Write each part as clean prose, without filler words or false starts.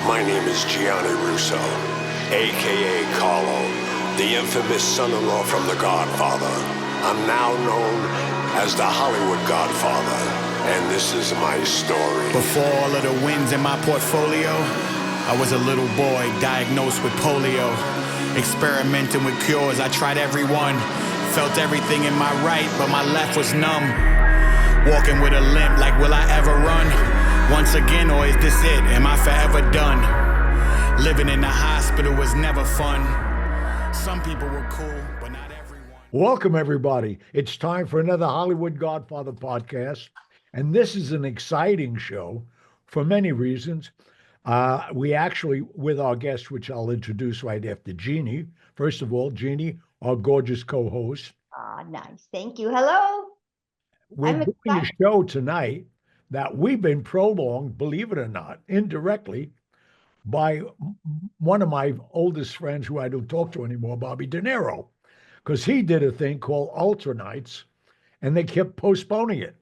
My name is Gianni Russo, a.k.a. Carlo, the infamous son-in-law from The Godfather. I'm now known as the Hollywood Godfather, and this is my story. Before all of the wins in my portfolio, I was a little boy diagnosed with polio. Experimenting with cures, I tried every one. Felt everything in my right, but my left was numb. Walking with a limp, like will I ever run? Once again, or is this it? Am I forever done? Living in the hospital was never fun. Some people were cool, but not everyone. Welcome, everybody. It's time for another Hollywood Godfather podcast. And this is an exciting show for many reasons. We actually, with our guest, which I'll introduce right after Gianni. First of all, Gianni, our gorgeous co-host. Nice. Thank you. Hello. We're doing a show tonight that we've been prolonged, believe it or not, indirectly, by one of my oldest friends who I don't talk to anymore, Bobby De Niro, because he did a thing called Ultra Nights, and they kept postponing it.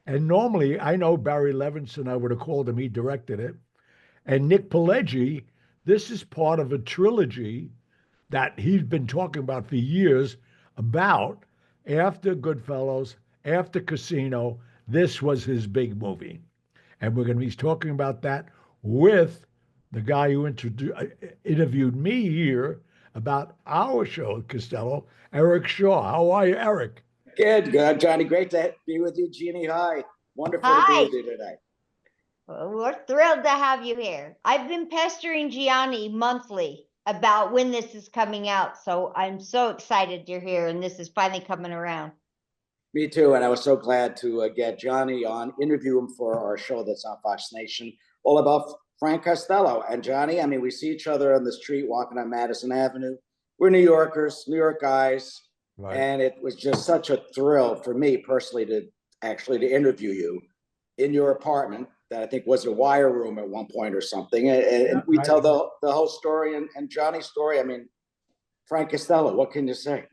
And normally, I know Barry Levinson, I would have called him, he directed it. And Nick Pileggi, this is part of a trilogy that he's been talking about for years about after Goodfellas, after Casino, this was his big movie. And we're going to be talking about that with the guy who interviewed me here about our show, Costello, Eric Shaw. How are you, Eric? Good, Johnny. Great to be with you, Gianni. Hi. Wonderful to be with you today. Well, we're thrilled to have you here. I've been pestering Gianni monthly about when this is coming out. So I'm so excited you're here and this is finally coming around. Me too. And I was so glad to get Johnny on, interview him for our show that's on Fox Nation, all about Frank Costello. And Johnny, I mean, we see each other on the street walking on Madison Avenue. We're New Yorkers, New York guys. Right. And it was just such a thrill for me personally to interview you in your apartment that I think was a wire room at one point or something. And we tell the whole story and Johnny's story. I mean, Frank Costello, what can you say?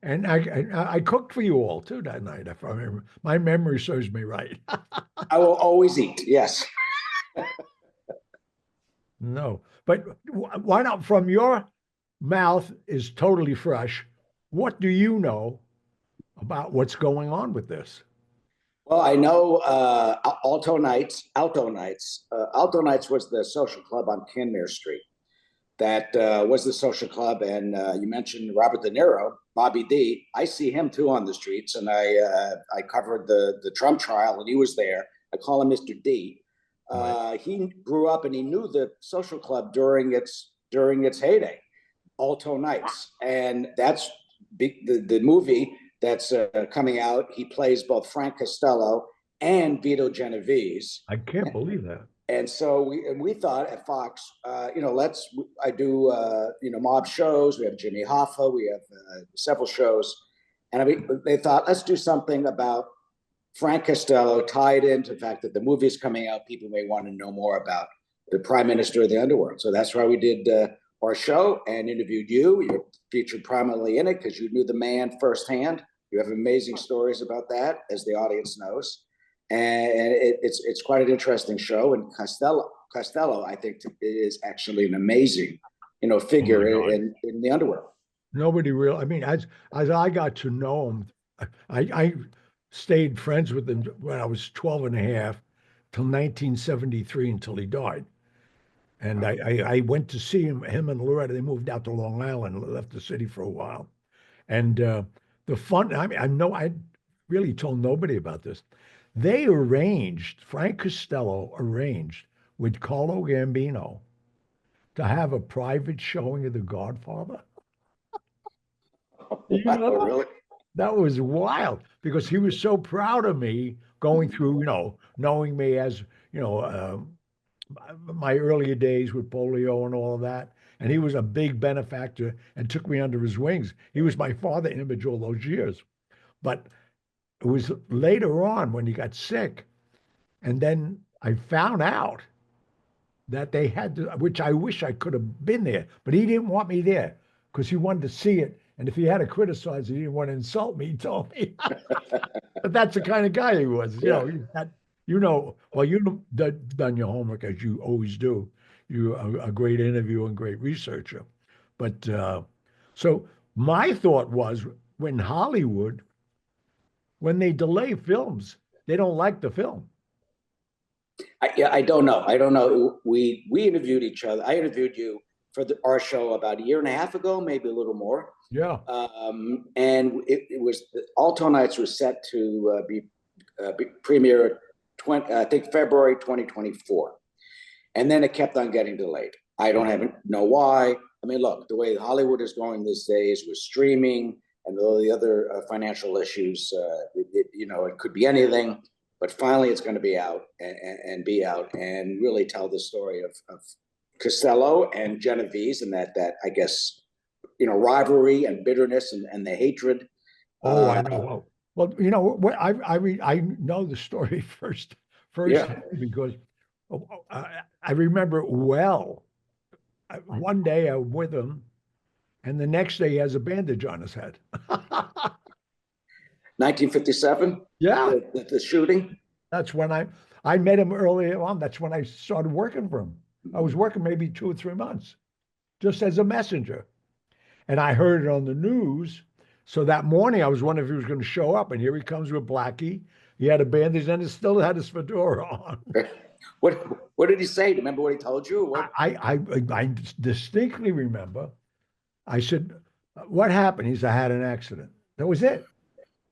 And I cooked for you all too that night, if I remember. My memory serves me right. I will always eat, yes. No, but why not? From your mouth is totally fresh. What do you know about what's going on with this? Well, I know Alto Nights. Alto Nights was the social club on Kinmere Street. That was the social club. And you mentioned Robert De Niro, Bobby D. I see him too on the streets. And I covered the Trump trial and he was there. I call him Mr. D. Right. He grew up and he knew the social club during its heyday, Alto Nights. And that's the movie that's coming out. He plays both Frank Costello and Vito Genovese. I can't believe that. And so we thought at Fox, I do mob shows. We have Jimmy Hoffa. We have several shows, and they thought let's do something about Frank Costello tied into the fact that the movie is coming out. People may want to know more about the Prime Minister of the Underworld. So that's why we did our show and interviewed you. You're featured prominently in it because you knew the man firsthand. You have amazing stories about that, as the audience knows. And it's quite an interesting show. And Costello, I think, is actually an amazing, figure in the underworld. Nobody real. I mean, as I got to know him, I stayed friends with him when I was 12 and a half till 1973 until he died. And I went to see him and Loretta. They moved out to Long Island, left the city for a while. And the fun, I really told nobody about this. Frank Costello arranged with Carlo Gambino to have a private showing of The Godfather. You know, really? That was wild because he was so proud of me going through, knowing me as, my earlier days with polio and all of that. And he was a big benefactor and took me under his wings. He was my father image all those years. But it was later on when he got sick. And then I found out that they had to, which I wish I could have been there, but he didn't want me there because he wanted to see it. And if he had to criticize it, he didn't want to insult me, he told me. But that's the kind of guy he was. He had Well, you've done your homework as you always do. You're a great interviewer and great researcher. But so my thought was when Hollywood, when they delay films, they don't like the film. I don't know. I don't know. We interviewed each other. I interviewed you for our show about a year and a half ago, maybe a little more. Yeah. And it was Alto Nights was set to be premiere, I think February 2024, and then it kept on getting delayed. I don't even know why. I mean, look, the way Hollywood is going these days with streaming and all the other financial issues, it could be anything. But finally, it's going to be out and be out and really tell the story of Costello and Genovese and that I guess rivalry and bitterness and the hatred. Oh, I know. Well, what I know the story first Yeah. because I remember it well. One day I'm with him, and the next day he has a bandage on his head. 1957. Yeah, The shooting. that's when I met him earlier on. That's when I started working for him. I was working maybe 2 or 3 months, just as a messenger, and I heard it on the news. So that morning I was wondering if he was going to show up, and here he comes with Blackie. He had a bandage and he still had his fedora on. What did he say? Remember what he told you? What? I distinctly remember. I said, "What happened?" He said, "I had an accident." That was it.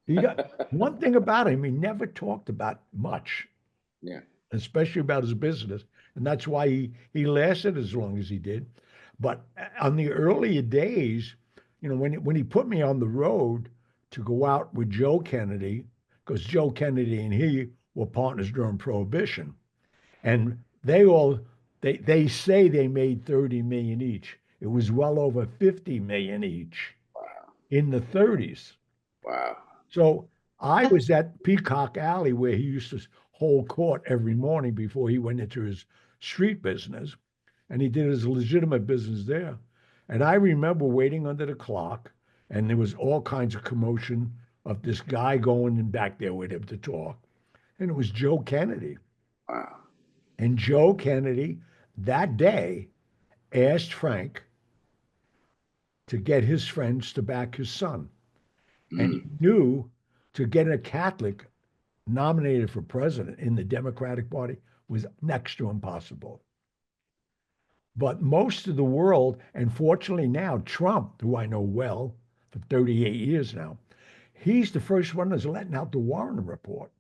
He got one thing about him, he never talked about much. Yeah. Especially about his business. And that's why he lasted as long as he did. But on the earlier days, when he put me on the road to go out with Joe Kennedy, because Joe Kennedy and he were partners during Prohibition. And they say they made 30 million each. It was well over 50 million each in the 30s. Wow. So I was at Peacock Alley where he used to hold court every morning before he went into his street business. And he did his legitimate business there. And I remember waiting under the clock, and there was all kinds of commotion of this guy going in back there with him to talk. And it was Joe Kennedy. Wow. And Joe Kennedy that day asked Frank to get his friends to back his son. And he knew to get a Catholic nominated for president in the Democratic Party was next to impossible. But most of the world, and fortunately now, Trump, who I know well for 38 years now, he's the first one that's letting out the Warren Report.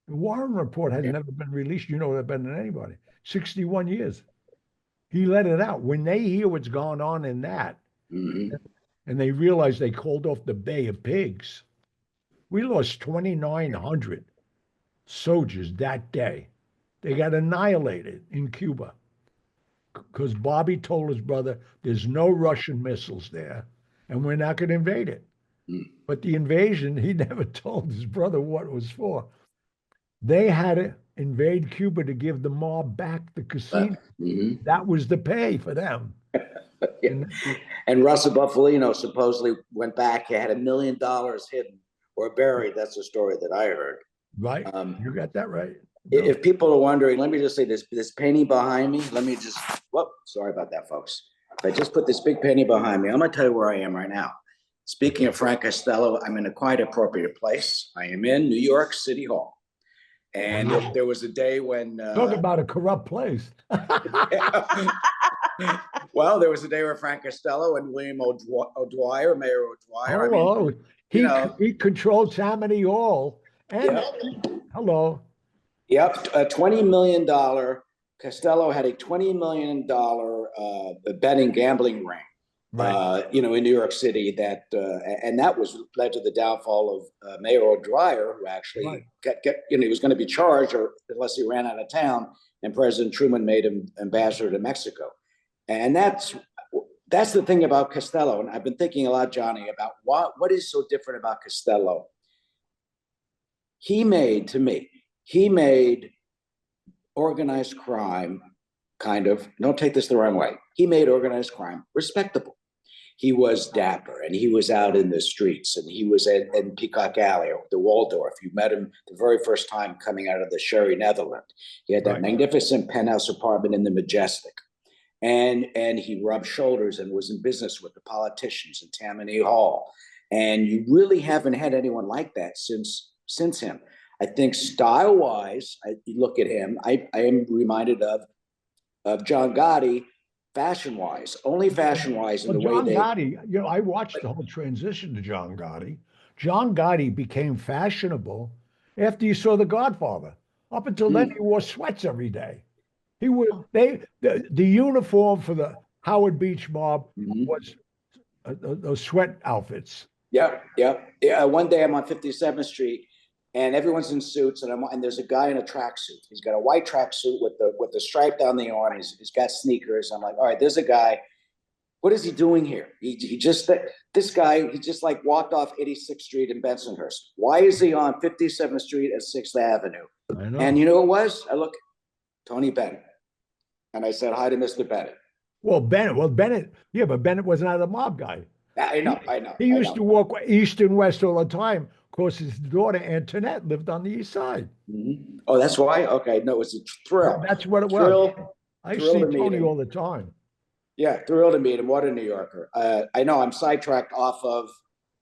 The Warren Report has never been released. You know that better than anybody. 61 years. He let it out. When they hear what's going on in that, and they realize they called off the Bay of Pigs, we lost 2,900 soldiers that day. They got annihilated in Cuba because Bobby told his brother, there's no Russian missiles there, and we're not going to invade it. But the invasion, he never told his brother what it was for. They had to invade Cuba to give the mob back the casino. That was the pay for them. And Russell Buffalino supposedly went back. He had $1 million hidden or buried. That's the story that I heard. Right. You got that right. If people are wondering, let me just say this painting behind me. Let me just, sorry about that, folks. I just put this big painting behind me. I'm going to tell you where I am right now. Speaking of Frank Costello, I'm in a quite appropriate place. I am in New York City Hall. And there was a day when talk about a corrupt place. Well, there was a day where Frank Costello and William O'Dwyer, Mayor O'Dwyer. Hello. He controlled Tammany Hall. And hello. Yep, a $20 million. Costello had a $20 million betting gambling ring. Right. In New York City, and that led to the downfall of Mayor O'Dwyer, who actually he was going to be charged unless he ran out of town, and President Truman made him ambassador to Mexico. And that's the thing about Costello. And I've been thinking a lot, Johnny, about what is so different about Costello. He made organized crime don't take this the wrong way. He made organized crime respectable. he was dapper, and he was out in the streets, and he was in Peacock Alley or the Waldorf. You met him the very first time coming out of the Sherry Netherland. He had that magnificent penthouse apartment in the Majestic. And he rubbed shoulders and was in business with the politicians in Tammany Hall. And you really haven't had anyone like that since him. I think style-wise, you look at him, I am reminded of John Gotti, fashion-wise, only fashion-wise in the way they... John Gotti, you know, I watched the whole transition to John Gotti. John Gotti became fashionable after you saw The Godfather. Up until then, he wore sweats every day. He would the uniform for the Howard Beach mob was those sweat outfits. Yeah. One day I'm on 57th Street, and everyone's in suits, and there's a guy in a tracksuit. He's got a white tracksuit with the stripe down the arm. He's got sneakers. I'm like, all right, there's a guy. What is he doing here? He just like walked off 86th Street in Bensonhurst. Why is he on 57th Street and 6th Avenue? I know. And you know what it was? I look, Tony Bennett. And I said hi to Mr. Bennett. Well, Bennett, yeah, but Bennett was not a mob guy. I know. He used to walk east and west all the time. Of course, his daughter Antoinette lived on the east side. Oh, that's why? Okay, no, it was a thrill. That's what it was. I used to see Tony all the time. Yeah, thrilled to meet him. What a New Yorker. I know I'm sidetracked off of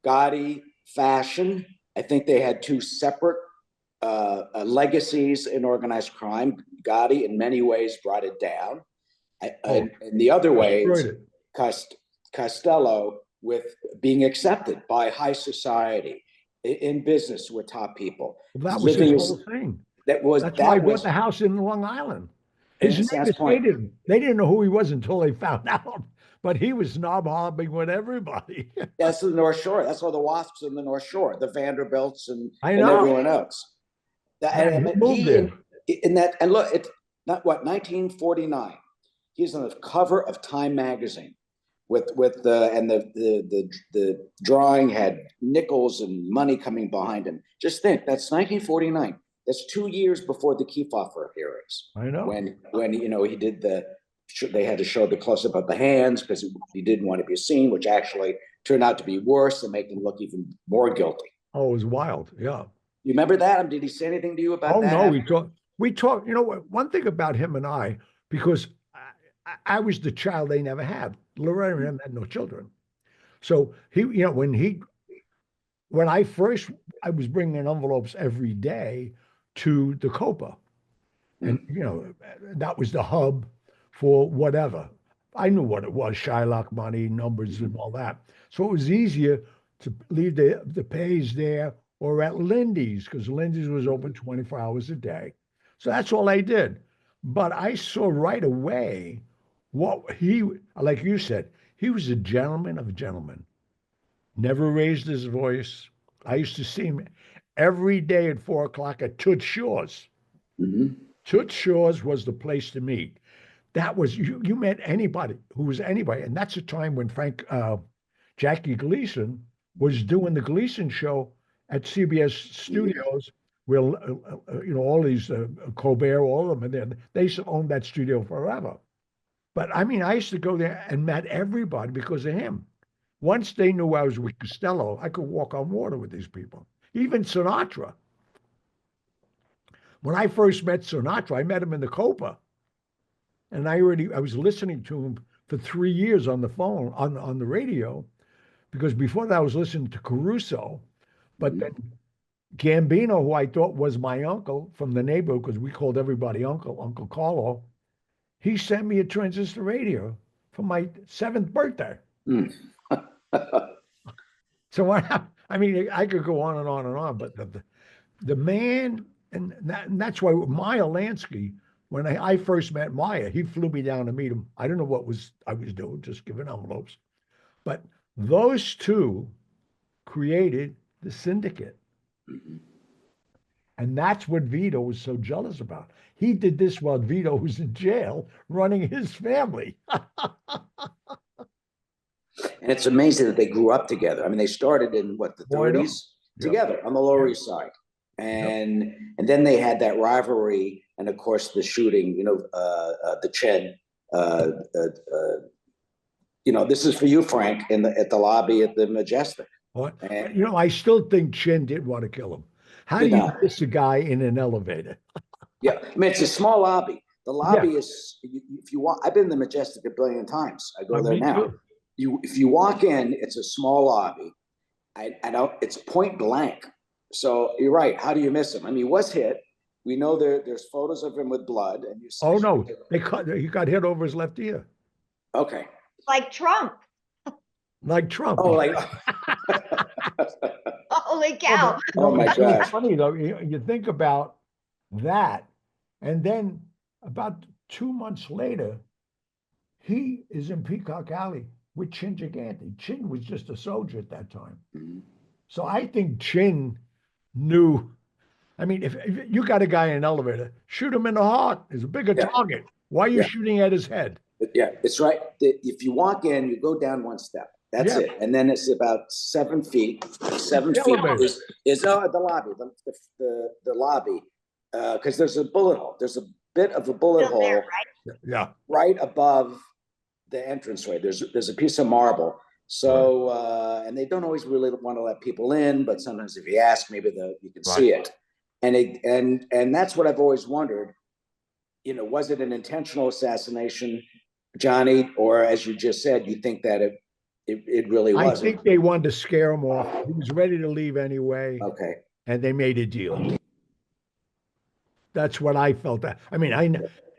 Gotti, fashion. I think they had two separate legacies in organized crime. Gotti, in many ways, brought it down. And the other way, Costello, with being accepted by high society, in business with top people. Well, that was his whole thing. That's why I bought the house in Long Island. His neighbors hated him. They didn't know who he was until they found out. But he was snob hopping with everybody. That's the North Shore. That's all the WASPs in the North Shore, the Vanderbilts and everyone else. And look, it's not 1949. He's on the cover of Time magazine with the drawing had nickels and money coming behind him. Just think, that's 1949. That's 2 years before the Kefauver hearings. I know. When he did they had to show the close-up of the hands because he didn't want to be seen, which actually turned out to be worse and make him look even more guilty. Oh, it was wild. Yeah. You remember that? Did he say anything to you about that? Oh, no, we talked, you know what, one thing about him and I, because I was the child they never had. Loretta and him had no children. So when I was bringing in envelopes every day to the Copa. And, that was the hub for whatever. I knew what it was, Shylock money, numbers and all that. So it was easier to leave the pays there or at Lindy's, because Lindy's was open 24 hours a day. So that's all I did. But I saw right away what like you said, he was a gentleman of gentlemen. Never raised his voice. I used to see him every day at 4 o'clock at Toots Shaw's. Toots Shaw's was the place to meet. That was, you met anybody who was anybody. And that's a time when Jackie Gleason was doing the Gleason show at CBS Studios, where, all these, Colbert, all of them, and they used to own that studio forever. But I used to go there and met everybody because of him. Once they knew I was with Costello, I could walk on water with these people. Even Sinatra. When I first met Sinatra, I met him in the Copa. And I was listening to him for 3 years on the phone, on the radio, because before that I was listening to Caruso. But then Gambino, who I thought was my uncle from the neighborhood, because we called everybody Uncle Carlo, he sent me a transistor radio for my 7th birthday. So I could go on and on and on, but the man, and that's why Maya Lansky, when I first met Maya, he flew me down to meet him. I don't know what I was doing, just giving envelopes. But those two created the syndicate. And that's what Vito was so jealous about. He did this while Vito was in jail running his family. And it's amazing that they grew up together. They started in the 30s together on the Lower East Side. And then they had that rivalry. And of course, the shooting, the Chen, this is for you, Frank, at the lobby at the Majestic. What? And You know, I still think Chin did want to kill him. How do did you not. miss a guy in an elevator? Yeah, I mean, it's a small lobby. The lobby is, if you want, I've been in the Majestic a billion times. I go there Me now. too. If you walk in, it's a small lobby. I don't. It's point blank. So you're right. How do you miss him? I mean, he was hit. We know there's photos of him with blood, and you. Oh no, he got hit over his left ear. Okay. Like Trump. Like Trump. Oh, like. Holy cow. Oh my It's gosh. funny though. You think about that, and then about 2 months later, he is in Peacock Alley with Chin Gigante. Chin was just a soldier at that time. Mhm. So I think Chin knew. I mean, if you got a guy in an elevator, shoot him in the heart. There's a bigger target. Why are you shooting at his head? Yeah, it's right. If you walk in, you go down one step. That's it. And then it's about 7 feet. 7 feet is the lobby, the lobby, because there's a bullet hole. There's a bit of a bullet hole There, right? right above the entranceway. There's a piece of marble. So and they don't always really want to let people in, but sometimes if you ask, maybe you can see it. And that's what I've always wondered. Was it an intentional assassination, Johnny, or as you just said, you think that it really wasn't? I think they wanted to scare him off. He was ready to leave anyway. Okay. And they made a deal. That's what I felt. I mean,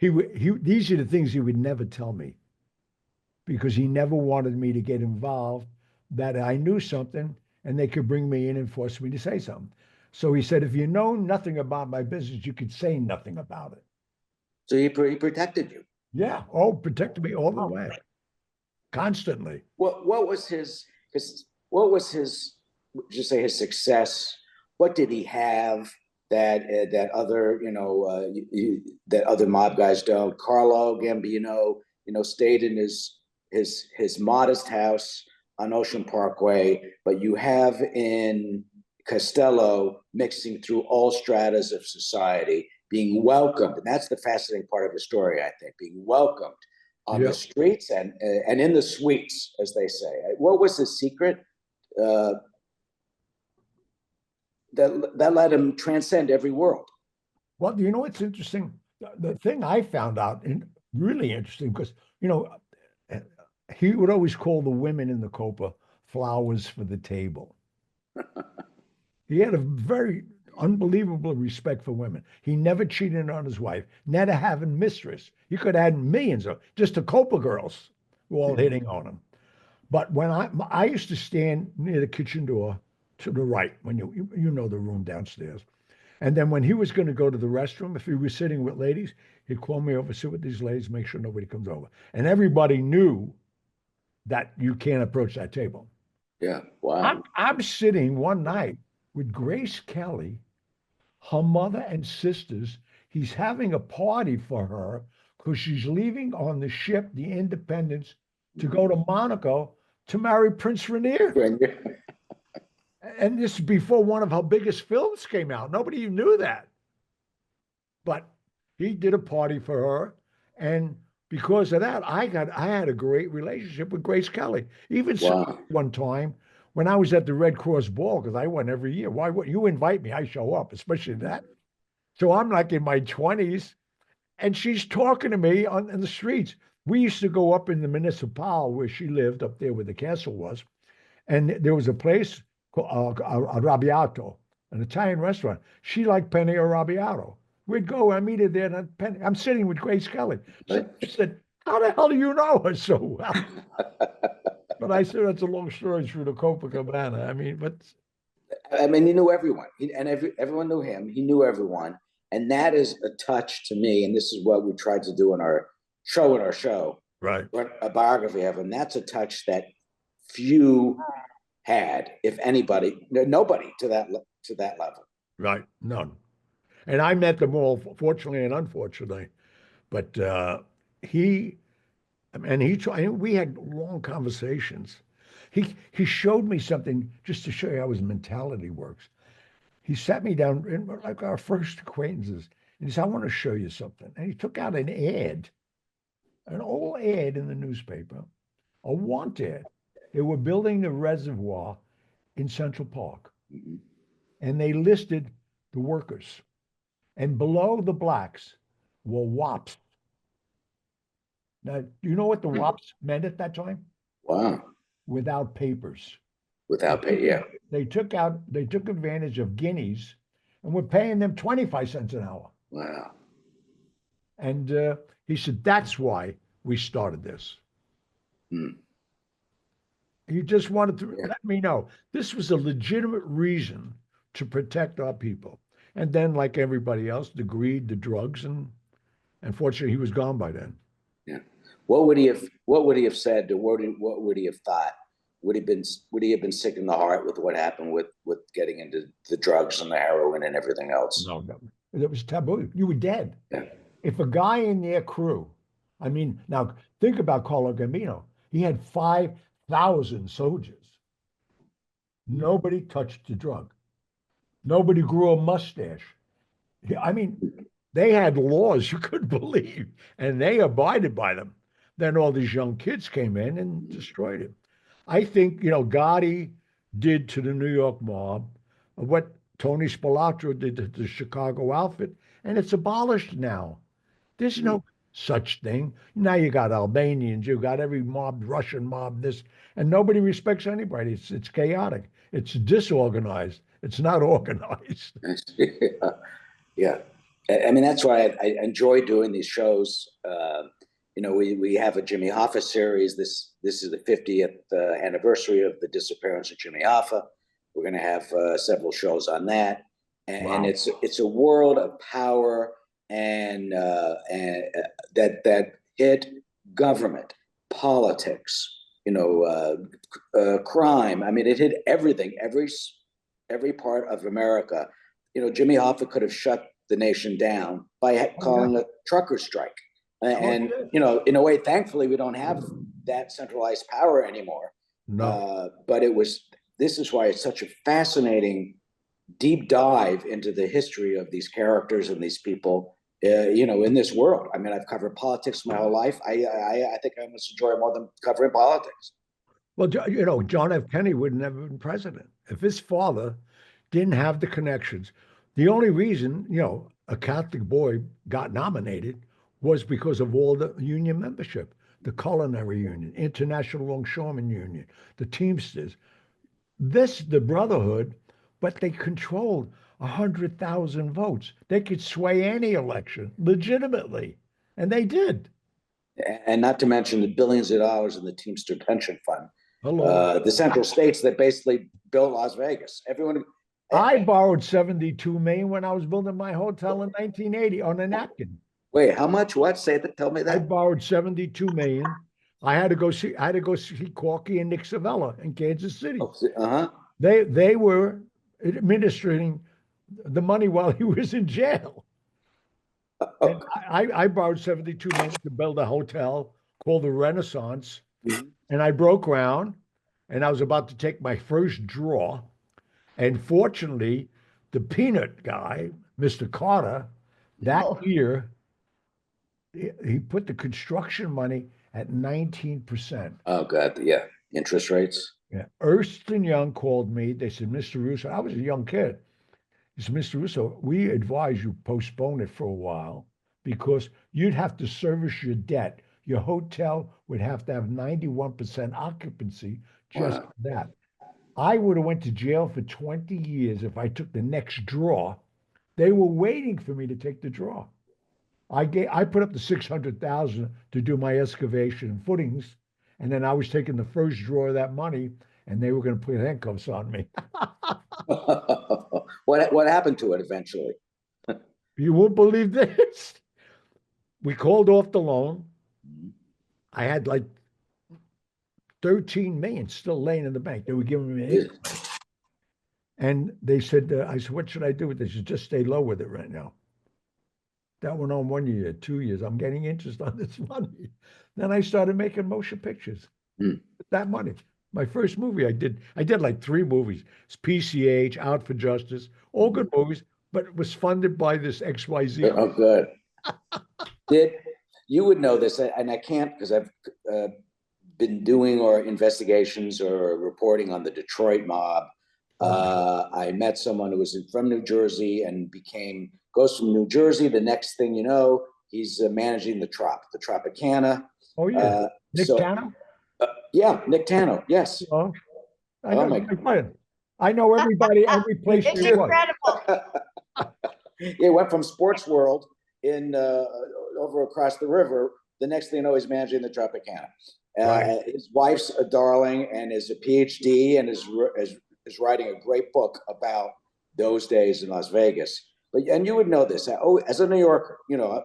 these are the things he would never tell me because he never wanted me to get involved, that I knew something and they could bring me in and force me to say something. So he said, if you know nothing about my business, you could say nothing about it. So he protected you. Yeah. Oh, protected me all the way. Constantly. What was his, would you say his success? What did he have that other, that other mob guys don't? Carlo Gambino, stayed in his modest house on Ocean Parkway, but you have in Costello mixing through all stratas of society, being welcomed. And that's the fascinating part of the story, I think, being welcomed on the streets and in the suites, as they say. What was his secret that let him transcend every world? Well, what's interesting? The thing I found out, really interesting, because, he would always call the women in the Copa flowers for the table. He had a very unbelievable respect for women. He never cheated on his wife, never having mistress. You could add millions of just the Copa girls were all hitting on him. But when I used to stand near the kitchen door to the right, when you know the room downstairs. And then when he was going to go to the restroom, if he was sitting with ladies, he'd call me over, sit with these ladies, make sure nobody comes over. And everybody knew that you can't approach that table. Yeah, wow. I'm sitting one night with Grace Kelly, her mother and sisters. He's having a party for her because she's leaving on the ship, the Independence, to go to Monaco to marry Prince Rainier. And this is before one of her biggest films came out. Nobody knew that. But he did a party for her. And because of that, I had a great relationship with Grace Kelly. Even one time when I was at the Red Cross Ball, because I went every year. Why would you invite me? I show up, especially that. So I'm like in my 20s, and she's talking to me in the streets. We used to go up in the Municipal where she lived, up there where the castle was. And there was a place called Arrabbiato, an Italian restaurant. She liked penne arrabbiato. We'd go, I meet her there, and I'm sitting with Grace Kelly. So she said, how the hell do you know her so well? But I said, that's a long story through the Copacabana. I mean, he knew everyone. Everyone knew him. He knew everyone. And that is a touch to me. And this is what we tried to do in our show. Right. A biography of him. That's a touch that few had, if anybody, nobody to that level. Right. None. And I met them all, fortunately and unfortunately. But we had long conversations. He showed me something just to show you how his mentality works. He sat me down in like our first acquaintances, and he said, I want to show you something. And he took out an old ad in the newspaper a want ad. They were building the reservoir in Central Park, Mhm. and they listed the workers. And below the blacks were WAPs. Now, do you know what the WAPs meant at that time? Wow. Without papers. Without pay, yeah. They took advantage of guineas and were paying them 25 cents an hour. Wow. And he said, that's why we started this. Hmm. He just wanted to Yeah. let me know this was a legitimate reason to protect our people. And then, like everybody else, the greed, the drugs, and unfortunately, he was gone by then. Yeah. What would he have said, or what would he have thought? Would he have been sick in the heart with what happened with getting into the drugs and the heroin and everything else? No, no, it was taboo. You were dead. Yeah. If a guy in their crew, I mean, now think about Carlo Gambino. He had 5,000 soldiers. Nobody touched the drug. Nobody grew a mustache. I mean, they had laws you couldn't believe, and they abided by them. Then all these young kids came in and destroyed it. I think, Gotti did to the New York mob what Tony Spilotro did to the Chicago outfit, and it's abolished now. There's no such thing. Now you got Albanians, you got every mob, Russian mob, this, and nobody respects anybody. It's chaotic. It's disorganized. It's not organized. Yeah. I mean, that's why I enjoy doing these shows. We have a Jimmy Hoffa series. This is the 50th anniversary of the disappearance of Jimmy Hoffa. We're going to have several shows on that, and Wow. it's a world of power and that hit government, politics, crime. I mean, it hit everything, every part of America. Jimmy Hoffa could have shut the nation down by calling a trucker strike. And, in a way, thankfully, we don't have that centralized power anymore. No. But this is why it's such a fascinating deep dive into the history of these characters and these people, in this world. I mean, I've covered politics my whole life. I think I must enjoy it more than covering politics. Well, John F. Kennedy would never been president if his father didn't have the connections. The only reason, a Catholic boy got nominated was because of all the union membership, the Culinary Union, International Longshoremen Union, the Teamsters, the Brotherhood, but they controlled 100,000 votes. They could sway any election legitimately, and they did. And not to mention the billions of dollars in the Teamster pension fund. Hello. The Central States that basically built Las Vegas. Everyone. I borrowed 72 million when I was building my hotel in 1980 on a napkin. Wait, how much? What? Tell me that. I borrowed 72 million. I had to go see Corky and Nick Savella in Kansas City. They were administering the money while he was in jail. And I borrowed 72 million to build a hotel called the Renaissance. Mm-hmm. And I broke ground, and I was about to take my first draw. And fortunately, the peanut guy, Mr. Carter, that year, he put the construction money at 19%. Oh, God. Yeah. Interest rates. Yeah. Ernst & Young called me. They said, Mr. Russo, I was a young kid. He said, Mr. Russo, we advise you postpone it for a while because you'd have to service your debt. Your hotel would have to have 91% occupancy just for that. I would have went to jail for 20 years if I took the next draw. They were waiting for me to take the draw. I put up the 600,000 to do my excavation and footings, and then I was taking the first draw of that money, and they were going to put handcuffs on me. What happened to it eventually? You won't believe this. We called off the loan. I had like 13 million still laying in the bank. They were giving me it. And they said, I said, what should I do with this? They said, just stay low with it right now. That went on 1 year, 2 years. I'm getting interest on this money. Then I started making motion pictures. That money. My first movie I did like 3 movies. It's PCH, Out for Justice, all good movies, but it was funded by this XYZ. Oh, good. You would know this, and I can't because I've been doing or investigations or reporting on the Detroit mob. I met someone who was from New Jersey and goes from New Jersey. The next thing you know, he's managing the Tropicana. Oh yeah, Nick Tano. Yeah, Nick Tano. Yes. Oh, I know. I know everybody, every place It's he was. incredible. He went from Sports World in over across the river. The next thing you know, he's managing the Tropicana. Right. His wife's a darling and is a PhD and is writing a great book about those days in Las Vegas. And you would know this. As a New Yorker,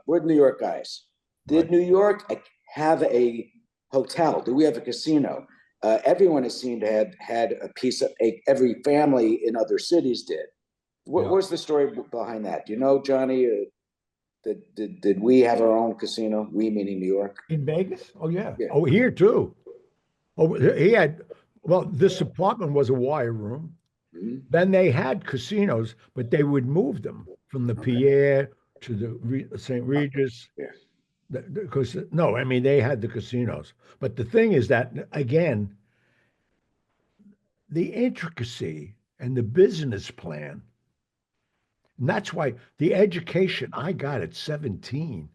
we're New York guys. Did New York have a hotel? Do we have a casino? Everyone has seemed to have had a piece of every family in other cities did. What was the story behind that? Do you know, Johnny? Did we have our own casino? We meaning New York? In Vegas? Oh yeah. Oh, here too. Oh, he had. Well, this apartment was a wire room. Mm-hmm. Then they had casinos, but they would move them from the Pierre to the St. Regis. Because no, I mean they had the casinos, but the thing is that again, the intricacy and the business plan. And that's why the education I got at 17,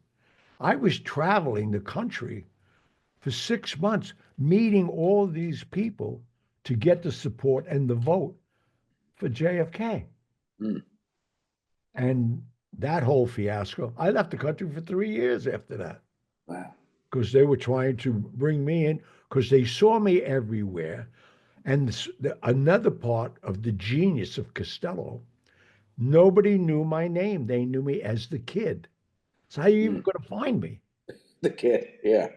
I was traveling the country for 6 months, meeting all these people to get the support and the vote for JFK. Mm. And that whole fiasco, I left the country for 3 years after that. Wow. Because they were trying to bring me in, because they saw me everywhere. And another part of the genius of Costello, nobody knew my name. They knew me as the kid. So how are you even going to find me? The kid, yeah.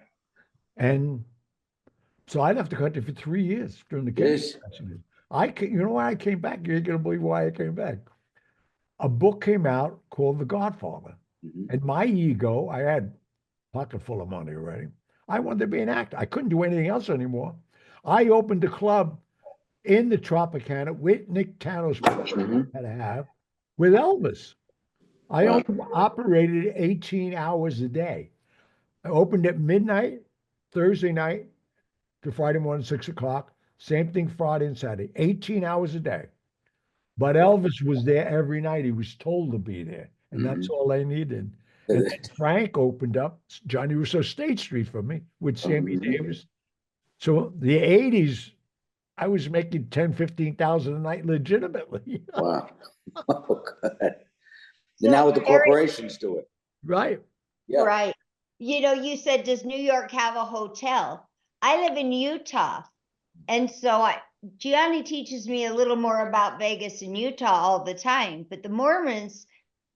And so I left the country for 3 years during the case. You know why I came back? You're going to believe why I came back. A book came out called The Godfather. Mm-hmm. And my ego, I had a pocket full of money already. I wanted to be an actor. I couldn't do anything else anymore. I opened a club in the Tropicana with Nick Tano's had to have with Elvis. I operated 18 hours a day. I opened at midnight, Thursday night to Friday morning, 6 o'clock. Same thing Friday and Saturday, 18 hours a day. But Elvis was there every night. He was told to be there, and that's all they needed. And then Frank opened up Johnny Russo State Street for me with Sammy Davis. So the 80s, I was making 10, 15,000 a night legitimately. Wow. Oh, good. So now with the corporations do it. Right. Yeah. Right. You said, does New York have a hotel? I live in Utah. And so Gianni teaches me a little more about Vegas and Utah all the time. But the Mormons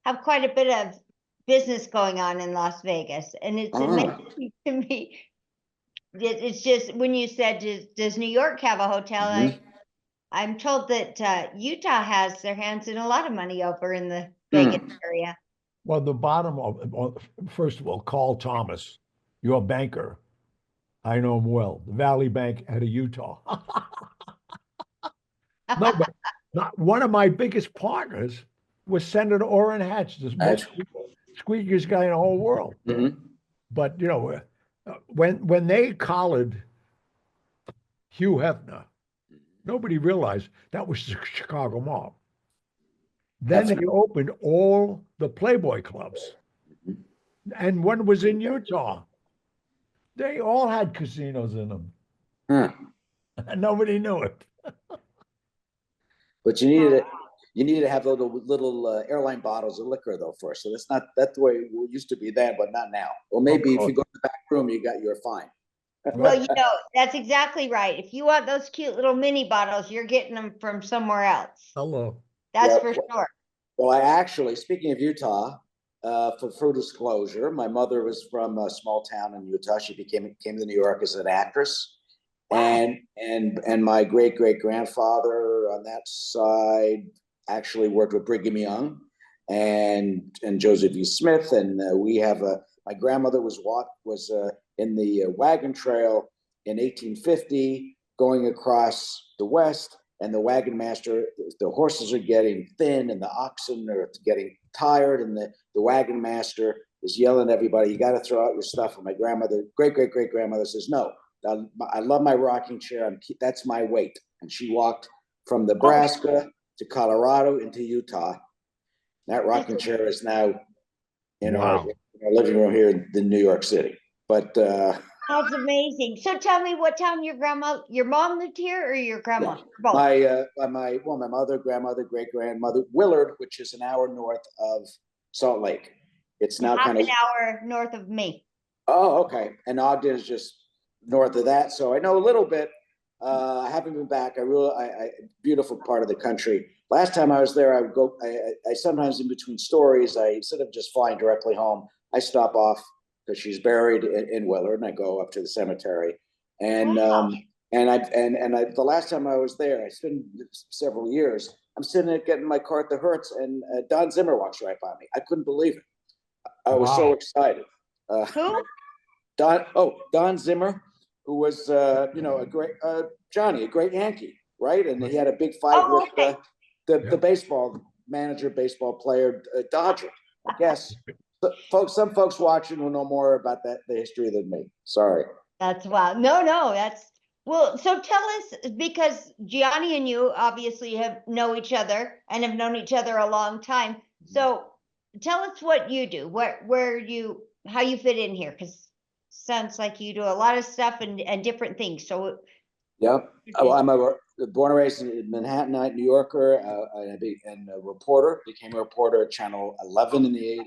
have quite a bit of business going on in Las Vegas. And it's amazing to me. It's just when you said, does New York have a hotel? Mm-hmm. I'm told that Utah has their hands in a lot of money over in the Vegas area. Well, the bottom of, first of all, Carl Thomas, your banker. I know him well. The Valley Bank out of Utah. No, but one of my biggest partners was Senator Orrin Hatch, the most squeakiest guy in the whole world. Mm-hmm. But, when they collared Hugh Hefner, nobody realized that was the Chicago mob. Then they opened all the Playboy clubs. And one was in Utah. They all had casinos in them. And nobody knew it. But you needed to have little airline bottles of liquor though first. So that's the way it used to be then, but not now. Or maybe if you go to the back room, you're fine. Well, that's exactly right. If you want those cute little mini bottles, you're getting them from somewhere else. Hello. That's for sure. Well, I actually, speaking of Utah, for full disclosure, my mother was from a small town in Utah. She came to New York as an actress, and my great grandfather on that side actually worked with Brigham Young and Joseph E. Smith, and we have my grandmother was in the wagon trail in 1850 going across the West. And the wagon master, the horses are getting thin and the oxen are getting tired. And the wagon master is yelling at everybody, you got to throw out your stuff. And my grandmother, great grandmother says, no, I love my rocking chair. That's my weight. And she walked from Nebraska to Colorado into Utah. That rocking chair is now in our living room here in New York City. But that's amazing. So tell me, what town your mom lived here, or your grandma? Yeah. My mother, grandmother, great grandmother, Willard, which is an hour north of Salt Lake. It's now half an hour north of me. Oh, okay. And Ogden is just north of that, so I know a little bit. I haven't been back. Beautiful part of the country. Last time I was there, I would go. I sometimes in between stories, instead of just flying directly home, I stop off because she's buried in Willard, and I go up to the cemetery. And wow. the last time I was there, it's been several years. I'm sitting there getting my car at the Hertz, and Don Zimmer walks right by me. I couldn't believe it. I was so excited. Who? Don Zimmer, who was a great Gianni, a great Yankee, right? And he had a big fight with the baseball manager, baseball player, Dodger. I guess some folks watching will know more about the history than me. Sorry. That's wild. No, that's well. So tell us, because Gianni and you obviously know each other and have known each other a long time. So tell us what you do, how you fit in here, because sounds like you do a lot of stuff and different things. So I'm born and raised in Manhattan, New Yorker, and a reporter. Became a reporter at Channel 11 in the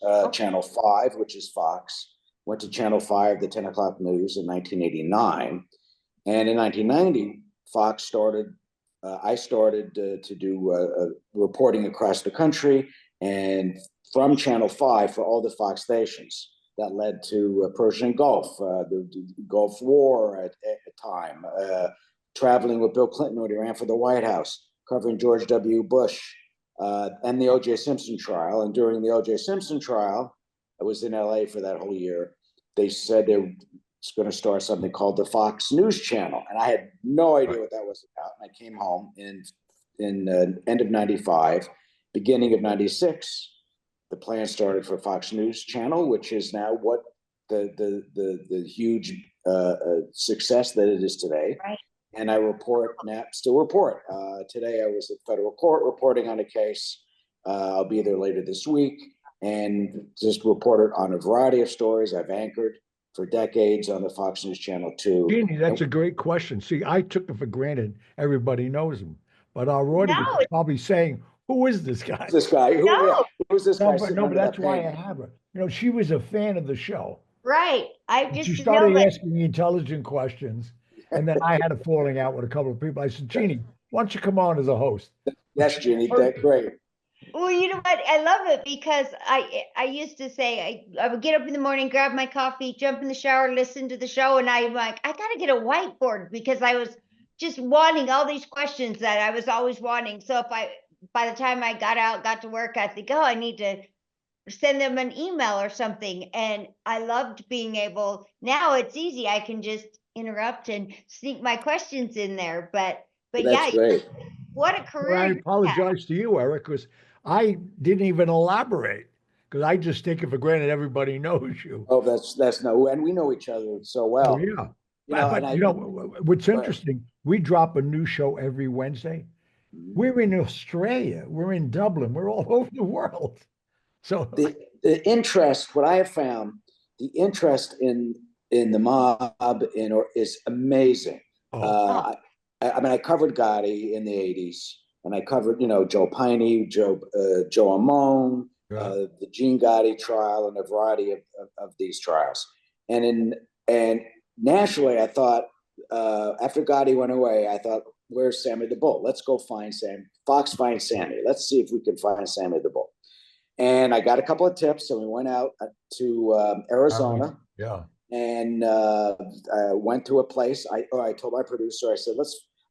80s, Channel 5, which is Fox. Went to Channel 5, the 10 o'clock news in 1989. And in 1990, Fox started, I started to do reporting across the country, and from Channel 5 for all the Fox stations. That led to Persian Gulf, the Gulf War at time, traveling with Bill Clinton when he ran for the White House, covering George W. Bush and the O.J. Simpson trial. And during the O.J. Simpson trial, I was in LA for that whole year. They said they were going to start something called the Fox News Channel. And I had no idea what that was about. And I came home in end of 95, beginning of 96. The plan started for Fox News Channel, which is now what the huge success that it is today. Right. And I still report. Today I was at federal court reporting on a case. I'll be there later this week, and just reported on a variety of stories. I've anchored for decades on the Fox News Channel too. Jeannie, that's a great question. See, I took it for granted everybody knows him, but our audience is probably saying, who is this guy? This guy? Who's this guy? But that's why I have her. She was a fan of the show. Right. She started asking me intelligent questions, and then I had a falling out with a couple of people. I said, Jeannie, why don't you come on as a host? Yes, Jeannie, that's great. Well, you know what? I love it, because I used to say I would get up in the morning, grab my coffee, jump in the shower, listen to the show, and I'm like, I got to get a whiteboard, because I was just wanting all these questions that I was always wanting. So by the time I got to work, I think, I need to send them an email or something. And I loved being able, now it's easy. I can just interrupt and sneak my questions in there. But that's great. What a career. Well, I apologize to you, Eric, because I didn't even elaborate, because I just take it for granted everybody knows you. Oh, that's no, and we know each other so well. Oh, yeah. What's interesting, we drop a new show every Wednesday. We're in Australia, we're in Dublin, we're all over the world. So the interest, what I have found, the interest in the mob is amazing. I covered Gotti in the 80s, and I covered, Joe Piney, Joe Amon, the Gene Gotti trial, and a variety of these trials. And nationally, I thought, after Gotti went away, I thought, where's Sammy the Bull? Let's go find Sam. Fox find Sammy. Let's see if we can find Sammy the Bull. And I got a couple of tips, and we went out to Arizona. And I went to a place. I told my producer, I said,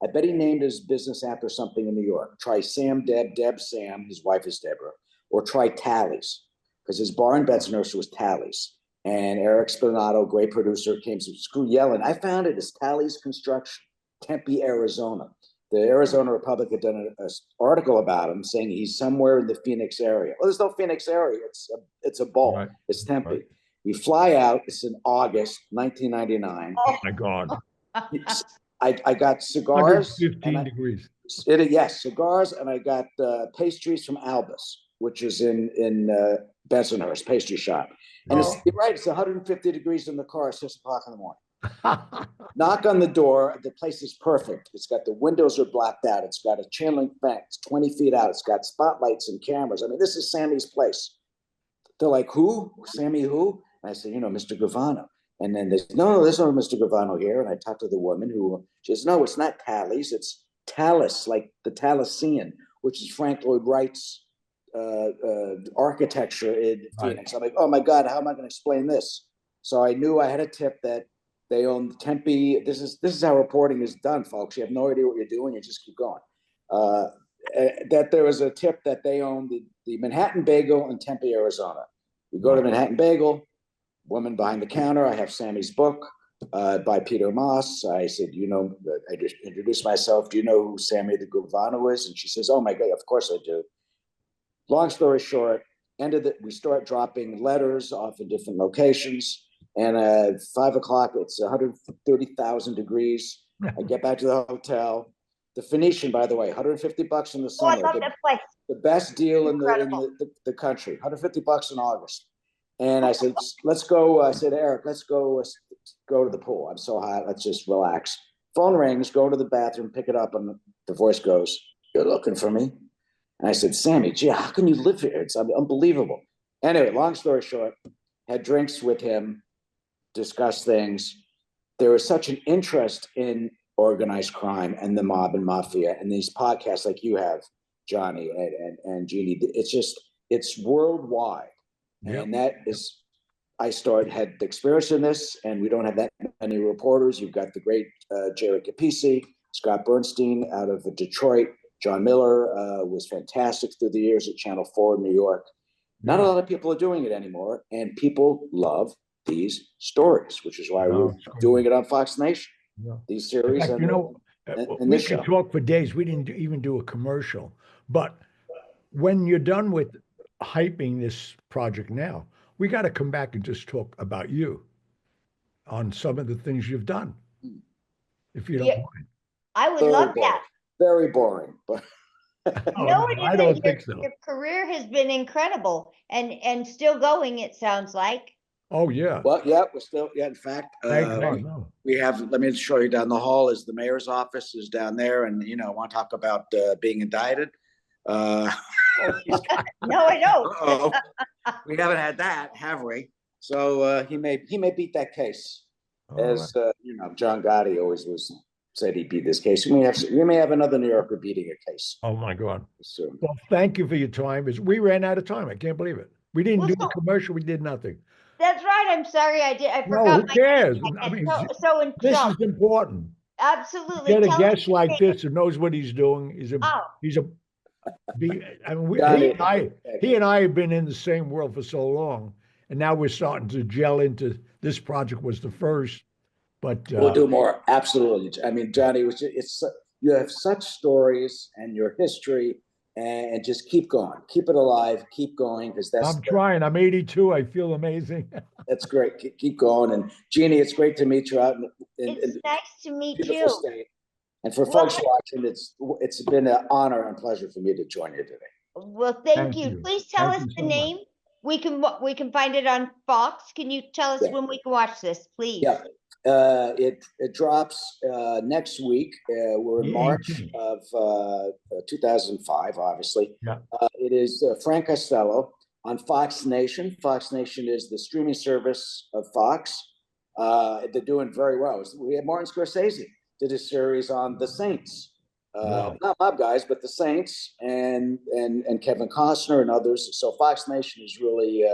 I bet he named his business after something in New York. Try Sam, Deb, Sam. His wife is Deborah. Or try Tally's, because his bar in Bensonhurst was Tally's. And Eric Spinato, great producer, came to screw yelling. I found it as Tally's Construction, Tempe, Arizona. The Arizona Republic had done an article about him, saying he's somewhere in the Phoenix area. Well, there's no Phoenix area. It's a ball. Right. It's Tempe. Right. We fly out. It's in August 1999. Oh my God. I got cigars. 115 degrees. Yes, cigars, and I got pastries from Albus, which is in Bensonhurst, pastry shop. And you're right, it's 150 degrees in the car at 6 o'clock in the morning. Knock on the door. The place is perfect. It's got the windows are blacked out. It's got a chain link fence 20 feet out. It's got spotlights and cameras. I mean, this is Sammy's place. They're like, who? Sammy who? And I said, Mr. Gravano. And then there's no, there's no Mr. Gravano here. And I talked to the woman who says, no, it's not Tally's. It's Talus, like the Taliesin, which is Frank Lloyd Wright's architecture in Phoenix. I'm like, oh my God, how am I going to explain this? So I knew I had a tip that they own Tempe. This is how reporting is done, folks. You have no idea what you're doing. You just keep going. That there was a tip that they own the Manhattan Bagel in Tempe, Arizona. We go to Manhattan Bagel, woman behind the counter. I have Sammy's book by Peter Moss. I said, I just introduced myself. Do you know who Sammy the Gravano is? And she says, oh my God, of course I do. Long story short, we start dropping letters off in different locations. And at 5 o'clock, it's 130,000 degrees. I get back to the hotel. The Phoenician, by the way, $150 in the summer. I love that place. The best deal in the country, $150 in August. And I said, let's go. I said, Eric, let's go to the pool. I'm so hot. Let's just relax. Phone rings, go to the bathroom, pick it up, and the voice goes, you're looking for me? And I said, Sammy, gee, how can you live here? It's unbelievable. Anyway, long story short, had drinks with him, discussed things. There was such an interest in organized crime and the mob and mafia and these podcasts like you have, Gianni and Jeannie. It's worldwide. Yep. And that is, had experience in this, and we don't have that many reporters. You've got the great Jerry Capisi, Scott Bernstein out of Detroit. John Miller was fantastic through the years at Channel 4 in New York. Not a lot of people are doing it anymore, and people love these stories, which is why we're doing it on Fox Nation. Yeah. These series. Fact, we could talk for days. We didn't even do a commercial. But when you're done with hyping this project now, we got to come back and just talk about you on some of the things you've done, if you don't mind. I would love that. Very boring, but no, I don't think so. Your career has been incredible and still going, it sounds like. Oh yeah. Well, yeah, we're still, in fact, we have, let me show you down the hall is the mayor's office is down there. And, I want to talk about being indicted. No, I don't. We haven't had that, have we? So he may beat that case. As John Gotti always said he'd beat this case. We may have another New Yorker beating a case. Oh my God. Soon. Well, thank you for your time. We ran out of time. I can't believe it. We didn't do the commercial. We did nothing. That's right. I'm sorry. I forgot. No, who cares? I mean, this is important. Absolutely. Get a guest like this who knows what he's doing. He and I have been in the same world for so long, and now we're starting to gel into. This project was the first, but we'll do more. Absolutely. I mean, Johnny, you have such stories and your history. And just keep going, keep it alive, keep going, because I'm trying. I'm 82. I feel amazing. That's great. Keep going. And Jeannie, it's great to meet you out it's nice to meet you. State. And for folks watching, it's been an honor and pleasure for me to join you today. Well, thank you. Please tell us the name. Much. We can find it on Fox. Can you tell us when we can watch this, please? Yeah. It drops next week. We're in March of 2005, obviously. Yeah. It is Frank Costello on Fox Nation. Fox Nation is the streaming service of Fox. They're doing very well. We had Martin Scorsese did a series on the Saints. Not mob guys, but the Saints and Kevin Costner and others. So Fox Nation is really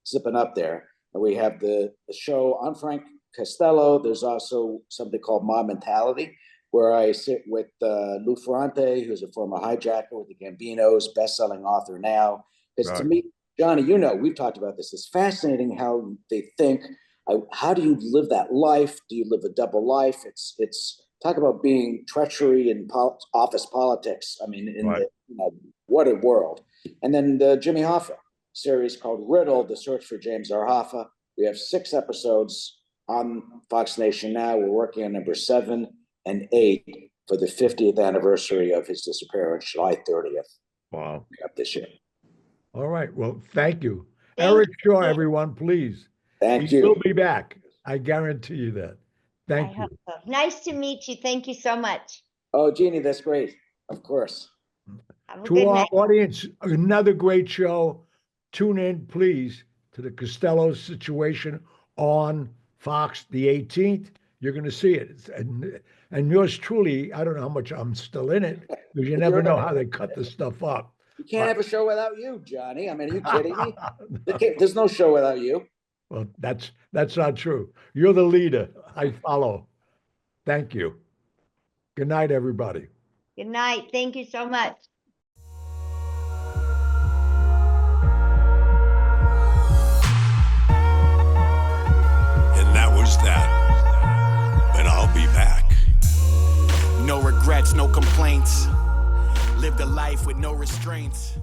zipping up there. And we have the show on Frank Costello. There's also something called Mob Mentality, where I sit with Lou Ferrante, who's a former hijacker with the Gambinos, best-selling author now. Because to me, Johnny, we've talked about this. It's fascinating how they think. How do you live that life? Do you live a double life? It's talk about being treachery in office politics. I mean, what a world. And then the Jimmy Hoffa series called Riddle, The Search for James R. Hoffa. We have 6 episodes on Fox Nation now. We're working on number 7 and 8 for the 50th anniversary of his disappearance, July 30th. Wow. Up this year. All right. Well, thank you. Thank Eric Shaw, you. everyone, please. Thank He you. will be back. I guarantee you that. Thank I you. hope so. Nice to meet you. Thank you so much. Oh, Jeannie, that's great. Of course. Have a To good our night. audience, another great show. Tune in, please, to the Costello situation on Fox the 18th. You're going to see it. And yours truly, I don't know how much I'm still in it, because you never know how they cut the stuff up. You can't have a show without you, Johnny. I mean, are you kidding me? There's no show without you. Well, that's not true. You're the leader. I follow. Thank you. Good night, everybody. Good night. Thank you so much. And that was that. But I'll be back. No regrets, no complaints. Lived a life with no restraints.